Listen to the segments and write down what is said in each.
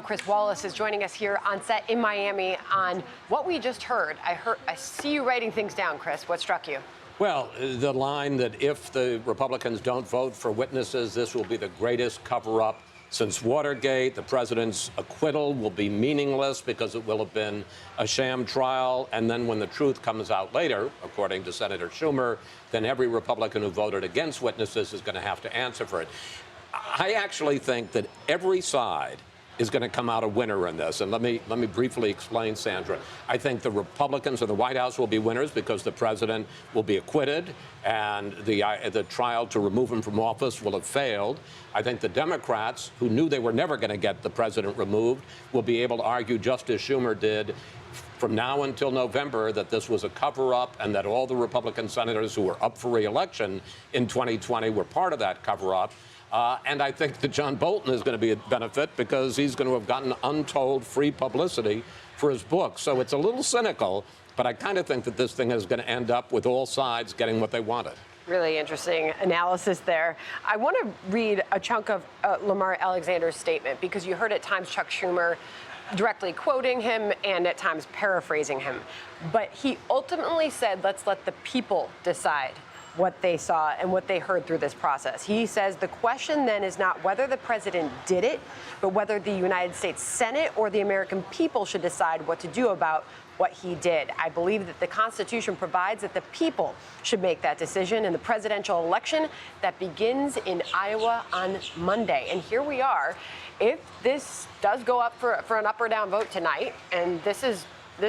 Chris Wallace is joining us here on set in Miami on what we just heard. I see you writing things down, Chris. What struck you? Well, the line that if the Republicans don't vote for witnesses, this will be the greatest cover-up since Watergate. The president's acquittal will be meaningless because it will have been a sham trial. And then when the truth comes out later, according to Senator Schumer, then every Republican who voted against witnesses is going to have to answer for it. I actually think that every side is going to come out a winner in this. And let me briefly explain, Sandra. I think the Republicans or the White House will be winners because the president will be acquitted and the trial to remove him from office will have failed. I think the Democrats, who knew they were never going to get the president removed, will be able to argue, just as Schumer did, from now until November, that this was a cover-up and that all the Republican senators who were up for re-election in 2020 were part of that cover-up. And I think that John Bolton is going to be a benefit because he's going to have gotten untold free publicity for his book. So it's a little cynical, but I kind of think that this thing is going to end up with all sides getting what they wanted. Really interesting analysis there. I want to read a chunk of Lamar Alexander's statement because you heard at times Chuck Schumer directly quoting him and at times paraphrasing him. But he ultimately said, let's let the people decide what they saw and what they heard through this process. He says the question then is not whether the president did it, but whether the United States Senate or the American people should decide what to do about what he did. I believe that the Constitution provides that the people should make that decision in the presidential election that begins in Iowa on Monday. And here we are. If this does go up for an up or down vote tonight, and this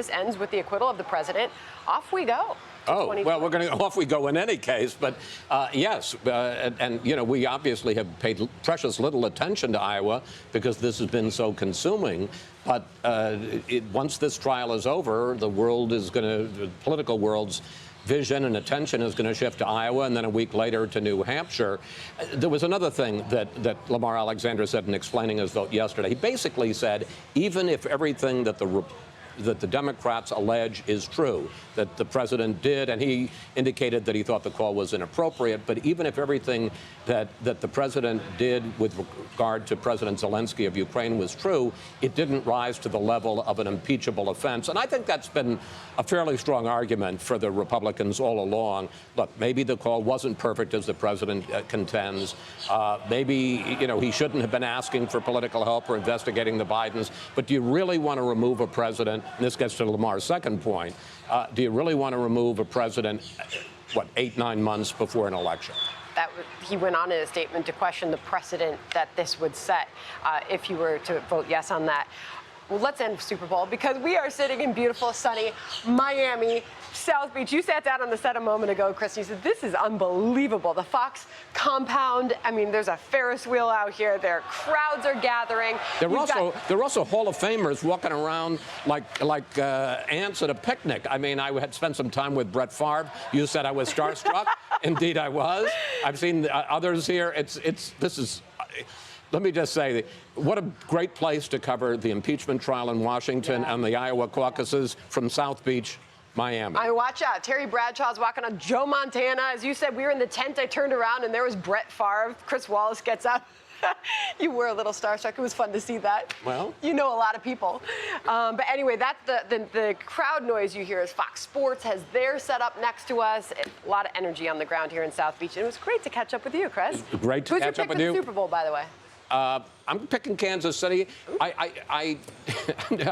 ends with the acquittal of the president, off we go. Oh, well, off we go in any case. But yes, and you know, we obviously have paid precious little attention to Iowa because this has been so consuming. But once this trial is over, the political world's vision and attention is going to shift to Iowa, and then a week later to New Hampshire. There was another thing that Lamar Alexander said in explaining his vote yesterday. He basically said, even if everything that the Democrats allege is true, that the president did, and he indicated that he thought the call was inappropriate, but even if everything that the president did with regard to President Zelensky of Ukraine was true, it didn't rise to the level of an impeachable offense. And I think that's been a fairly strong argument for the Republicans all along. Look, maybe the call wasn't perfect, as the president contends. Maybe, you know, he shouldn't have been asking for political help or investigating the Bidens. But do you really want to remove a president? And this gets to Lamar's second point. Do you really want to remove a president, 8-9 months before an election? He went on in a statement to question the precedent that this would set if you were to vote yes on that. Well, let's end Super Bowl because we are sitting in beautiful, sunny Miami, South Beach. You sat down on the set a moment ago, Chris, and you said, this is unbelievable. The Fox compound, I mean, there's a Ferris wheel out here. Crowds are gathering. There are also Hall of Famers walking around like ants at a picnic. I mean, I had spent some time with Brett Favre. You said I was starstruck. Indeed, I was. I've seen others here. Let me just say, what a great place to cover the impeachment trial in Washington and the Iowa caucuses from South Beach, Miami. Watch out. Terry Bradshaw's walking on Joe Montana. As you said, we were in the tent. I turned around, and there was Brett Favre. Chris Wallace gets up. You were a little starstruck. It was fun to see that. Well, you know a lot of people. But anyway, that's the crowd noise you hear is Fox Sports has their setup next to us. A lot of energy on the ground here in South Beach. And it was great to catch up with you, Chris. Great to catch up with you. Who's your pick for the Super Bowl, by the way? I'm picking Kansas City. I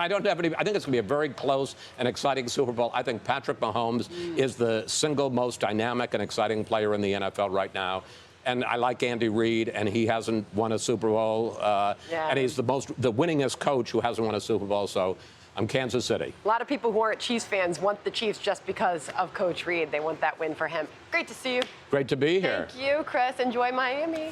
don't have any. I think it's going to be a very close and exciting Super Bowl. I think Patrick Mahomes is the single most dynamic and exciting player in the NFL right now. And I like Andy Reid, and he hasn't won a Super Bowl. And he's the winningest coach who hasn't won a Super Bowl. So I'm Kansas City. A lot of people who aren't Chiefs fans want the Chiefs just because of Coach Reid. They want that win for him. Great to see you. Great to be here. Thank you, Chris. Enjoy Miami.